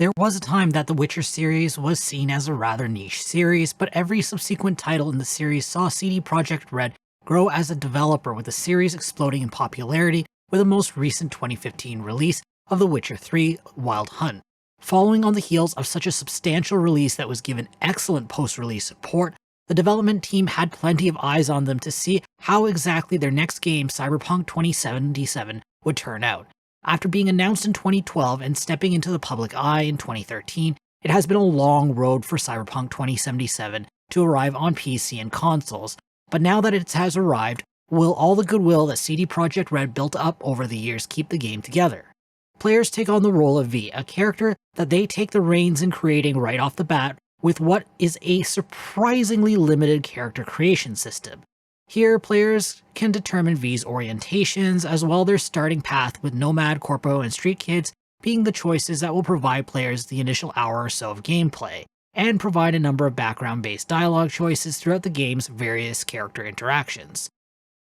There was a time that the Witcher series was seen as a rather niche series, but every subsequent title in the series saw CD Projekt Red grow as a developer, with the series exploding in popularity with the most recent 2015 release of The Witcher 3: Wild Hunt. Following on the heels of such a substantial release that was given excellent post-release support, the development team had plenty of eyes on them to see how exactly their next game, Cyberpunk 2077, would turn out. After being announced in 2012 and stepping into the public eye in 2013, it has been a long road for Cyberpunk 2077 to arrive on PC and consoles, but now that it has arrived, will all the goodwill that CD Projekt Red built up over the years keep the game together? Players take on the role of V, a character that they take the reins in creating right off the bat with what is a surprisingly limited character creation system. Here, players can determine V's orientations as well as their starting path, with Nomad, Corpo, and Street Kids being the choices that will provide players the initial hour or so of gameplay, and provide a number of background-based dialogue choices throughout the game's various character interactions.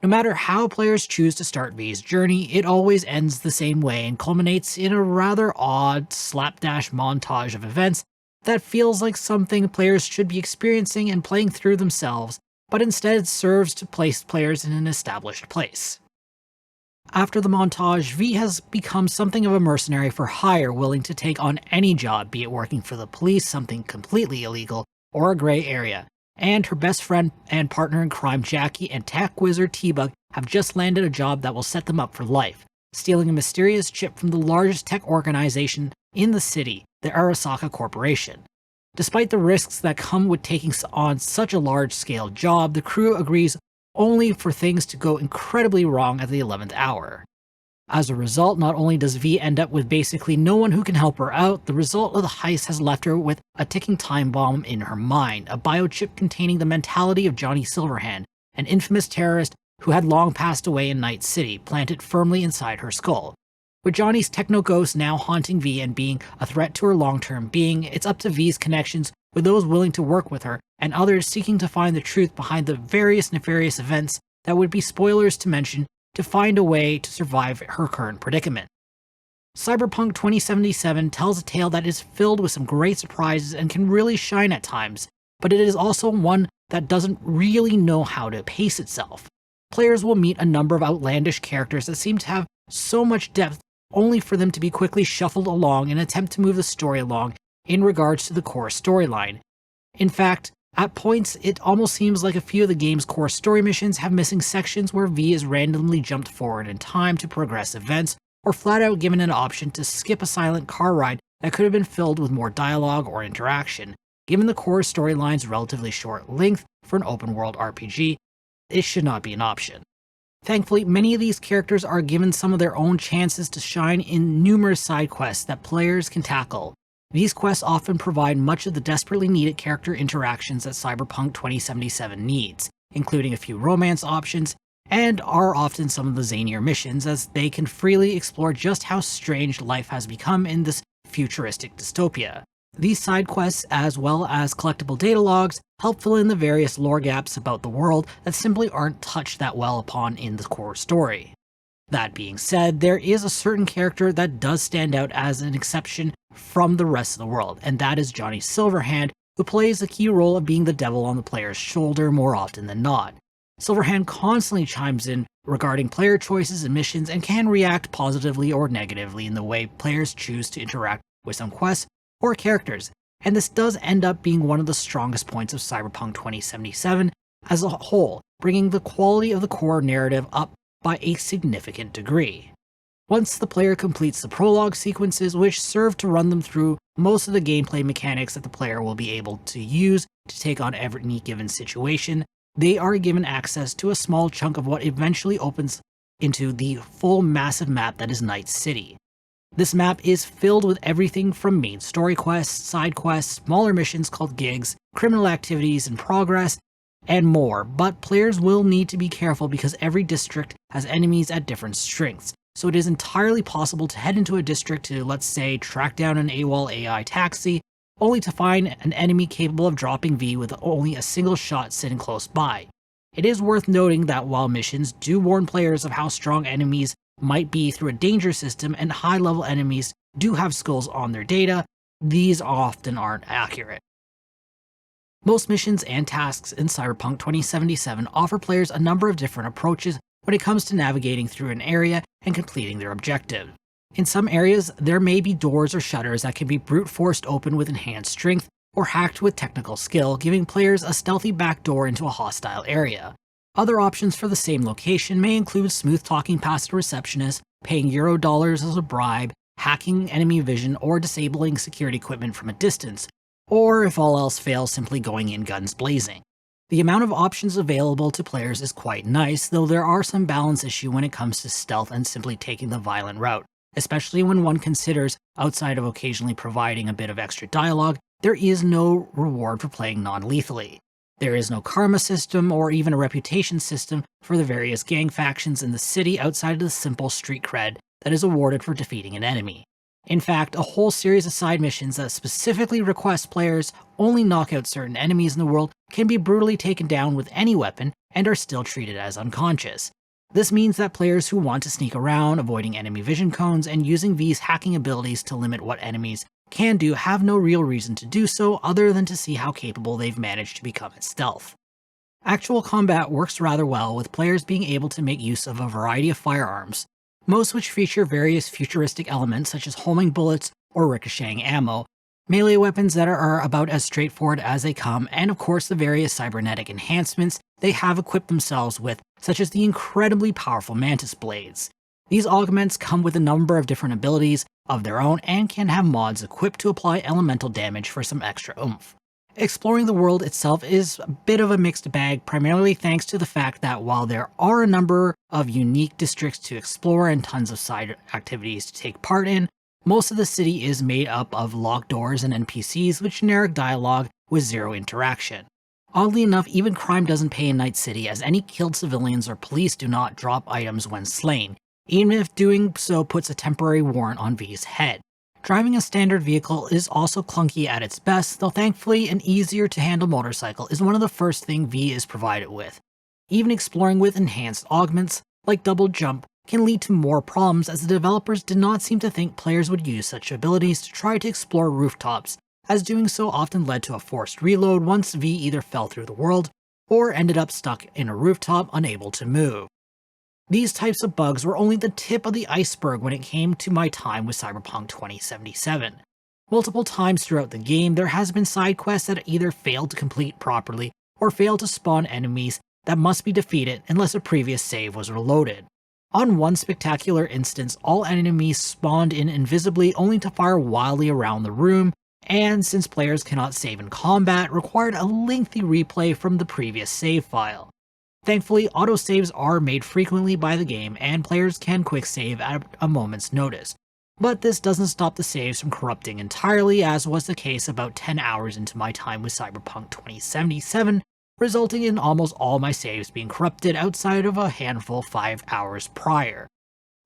No matter how players choose to start V's journey, it always ends the same way and culminates in a rather odd, slapdash montage of events that feels like something players should be experiencing and playing through themselves, but instead serves to place players in an established place. After the montage, V has become something of a mercenary for hire, willing to take on any job, be it working for the police, something completely illegal, or a grey area. And her best friend and partner in crime, Jackie, and tech wizard T-Bug have just landed a job that will set them up for life, stealing a mysterious chip from the largest tech organization in the city, the Arasaka Corporation. Despite the risks that come with taking on such a large-scale job, the crew agrees only for things to go incredibly wrong at the 11th hour. As a result, not only does V end up with basically no one who can help her out, the result of the heist has left her with a ticking time bomb in her mind, a biochip containing the mentality of Johnny Silverhand, an infamous terrorist who had long passed away in Night City, planted firmly inside her skull. With Johnny's techno-ghost now haunting V and being a threat to her long-term being, it's up to V's connections with those willing to work with her, and others seeking to find the truth behind the various nefarious events that would be spoilers to mention, to find a way to survive her current predicament. Cyberpunk 2077 tells a tale that is filled with some great surprises and can really shine at times, but it is also one that doesn't really know how to pace itself. Players will meet a number of outlandish characters that seem to have so much depth only for them to be quickly shuffled along in an attempt to move the story along in regards to the core storyline. In fact, at points, it almost seems like a few of the game's core story missions have missing sections where V is randomly jumped forward in time to progress events, or flat out given an option to skip a silent car ride that could have been filled with more dialogue or interaction. Given the core storyline's relatively short length for an open-world RPG, it should not be an option. Thankfully, many of these characters are given some of their own chances to shine in numerous side quests that players can tackle. These quests often provide much of the desperately needed character interactions that Cyberpunk 2077 needs, including a few romance options, and are often some of the zanier missions, as they can freely explore just how strange life has become in this futuristic dystopia. These side quests, as well as collectible data logs, help fill in the various lore gaps about the world that simply aren't touched that well upon in the core story. That being said, there is a certain character that does stand out as an exception from the rest of the world, and that is Johnny Silverhand, who plays the key role of being the devil on the player's shoulder more often than not. Silverhand constantly chimes in regarding player choices and missions, and can react positively or negatively in the way players choose to interact with some quests or characters, and this does end up being one of the strongest points of Cyberpunk 2077 as a whole, bringing the quality of the core narrative up by a significant degree. Once the player completes the prologue sequences, which serve to run them through most of the gameplay mechanics that the player will be able to use to take on every given situation, they are given access to a small chunk of what eventually opens into the full massive map that is Night City. This map is filled with everything from main story quests, side quests, smaller missions called gigs, criminal activities in progress, and more, but players will need to be careful because every district has enemies at different strengths, so it is entirely possible to head into a district to, let's say, track down an AWOL AI taxi, only to find an enemy capable of dropping V with only a single shot sitting close by. It is worth noting that while missions do warn players of how strong enemies might be through a danger system, and high-level enemies do have skulls on their data, these often aren't accurate. Most missions and tasks in Cyberpunk 2077 offer players a number of different approaches when it comes to navigating through an area and completing their objective. In some areas, there may be doors or shutters that can be brute forced open with enhanced strength or hacked with technical skill, giving players a stealthy backdoor into a hostile area. Other options for the same location may include smooth talking past a receptionist, paying Eurodollars as a bribe, hacking enemy vision, or disabling security equipment from a distance, or if all else fails, simply going in guns blazing. The amount of options available to players is quite nice, though there are some balance issues when it comes to stealth and simply taking the violent route, especially when one considers, outside of occasionally providing a bit of extra dialogue, there is no reward for playing non-lethally. There is no karma system or even a reputation system for the various gang factions in the city outside of the simple street cred that is awarded for defeating an enemy. In fact, a whole series of side missions that specifically request players only knock out certain enemies in the world can be brutally taken down with any weapon and are still treated as unconscious. This means that players who want to sneak around, avoiding enemy vision cones, and using V's hacking abilities to limit what enemies can do have no real reason to do so other than to see how capable they've managed to become at stealth. Actual combat works rather well, with players being able to make use of a variety of firearms, most which feature various futuristic elements such as homing bullets or ricocheting ammo, melee weapons that are about as straightforward as they come, and of course the various cybernetic enhancements they have equipped themselves with, such as the incredibly powerful Mantis Blades. These augments come with a number of different abilities of their own and can have mods equipped to apply elemental damage for some extra oomph. Exploring the world itself is a bit of a mixed bag, primarily thanks to the fact that while there are a number of unique districts to explore and tons of side activities to take part in, most of the city is made up of locked doors and NPCs with generic dialogue with zero interaction. Oddly enough, even crime doesn't pay in Night City, as any killed civilians or police do not drop items when slain, even if doing so puts a temporary warrant on V's head. Driving a standard vehicle is also clunky at its best, though thankfully an easier to handle motorcycle is one of the first things V is provided with. Even exploring with enhanced augments, like double jump, can lead to more problems, as the developers did not seem to think players would use such abilities to try to explore rooftops, as doing so often led to a forced reload once V either fell through the world or ended up stuck in a rooftop unable to move. These types of bugs were only the tip of the iceberg when it came to my time with Cyberpunk 2077. Multiple times throughout the game, there has been side quests that either failed to complete properly or failed to spawn enemies that must be defeated unless a previous save was reloaded. On one spectacular instance, all enemies spawned in invisibly only to fire wildly around the room, and since players cannot save in combat, required a lengthy replay from the previous save file. Thankfully, autosaves are made frequently by the game, and players can quick save at a moment's notice. But this doesn't stop the saves from corrupting entirely, as was the case about 10 hours into my time with Cyberpunk 2077, resulting in almost all my saves being corrupted outside of a handful 5 hours prior.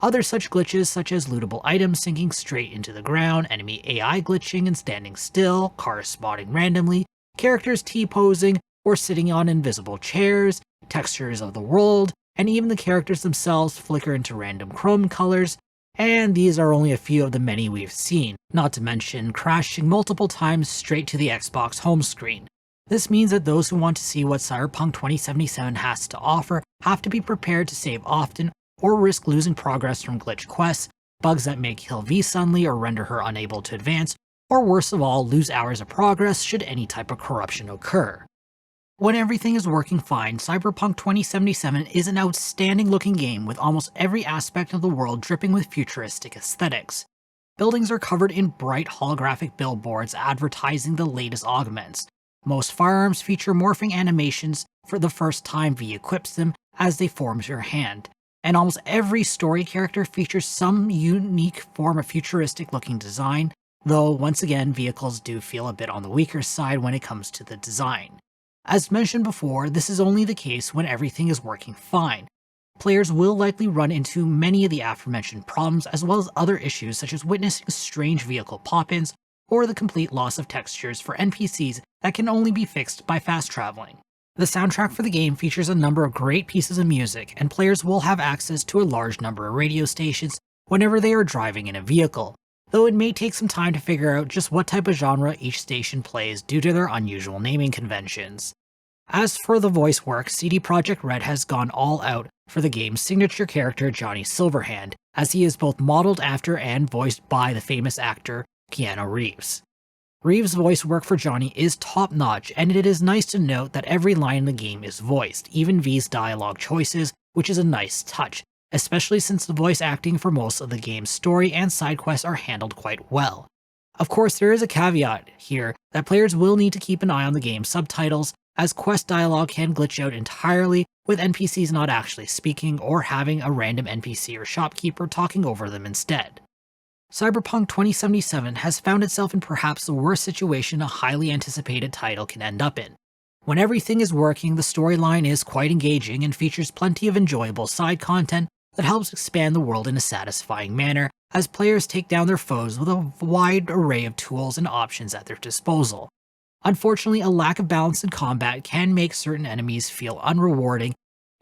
Other such glitches, such as lootable items sinking straight into the ground, enemy AI glitching and standing still, cars spawning randomly, characters T-posing or sitting on invisible chairs, textures of the world, and even the characters themselves flicker into random chrome colors, and these are only a few of the many we've seen, not to mention crashing multiple times straight to the Xbox home screen. This means that those who want to see what Cyberpunk 2077 has to offer have to be prepared to save often or risk losing progress from glitch quests, bugs that make kill V suddenly or render her unable to advance, or worst of all, lose hours of progress should any type of corruption occur. When everything is working fine, Cyberpunk 2077 is an outstanding looking game with almost every aspect of the world dripping with futuristic aesthetics. Buildings are covered in bright holographic billboards advertising the latest augments. Most firearms feature morphing animations for the first time V equips them as they form to your hand, and almost every story character features some unique form of futuristic looking design, though once again vehicles do feel a bit on the weaker side when it comes to the design. As mentioned before, this is only the case when everything is working fine. Players will likely run into many of the aforementioned problems, as well as other issues such as witnessing strange vehicle pop-ins or the complete loss of textures for NPCs that can only be fixed by fast traveling. The soundtrack for the game features a number of great pieces of music, and players will have access to a large number of radio stations whenever they are driving in a vehicle. though it may take some time to figure out just what type of genre each station plays due to their unusual naming conventions. As for the voice work, CD Projekt Red has gone all out for the game's signature character Johnny Silverhand, as he is both modeled after and voiced by the famous actor Keanu Reeves. Reeves' voice work for Johnny is top-notch, and it is nice to note that every line in the game is voiced, even V's dialogue choices, which is a nice touch, especially since the voice acting for most of the game's story and side quests are handled quite well. Of course, there is a caveat here that players will need to keep an eye on the game's subtitles, as quest dialogue can glitch out entirely, with NPCs not actually speaking or having a random NPC or shopkeeper talking over them instead. Cyberpunk 2077 has found itself in perhaps the worst situation a highly anticipated title can end up in. When everything is working, the storyline is quite engaging and features plenty of enjoyable side content that helps expand the world in a satisfying manner as players take down their foes with a wide array of tools and options at their disposal. Unfortunately, a lack of balance in combat can make certain enemies feel unrewarding,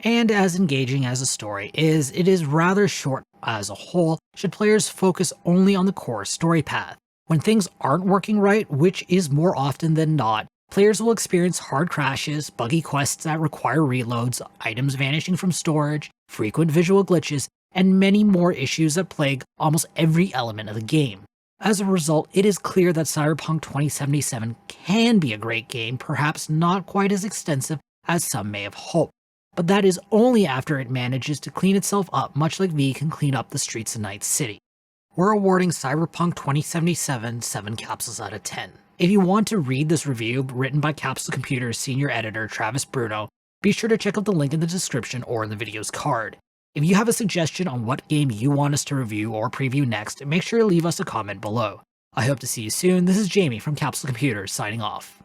and as engaging as the story is, it is rather short as a whole should players focus only on the core story path. When things aren't working right, which is more often than not, players will experience hard crashes, buggy quests that require reloads, items vanishing from storage, frequent visual glitches, and many more issues that plague almost every element of the game. As a result, it is clear that Cyberpunk 2077 can be a great game, perhaps not quite as extensive as some may have hoped, but that is only after it manages to clean itself up much like V can clean up the streets of Night City. We're awarding Cyberpunk 2077 7 capsules out of 10. If you want to read this review written by Capsule Computers senior editor Travis Bruno, be sure to check out the link in the description or in the video's card. If you have a suggestion on what game you want us to review or preview next, make sure to leave us a comment below. I hope to see you soon. This is Jamie from Capsule Computers signing off.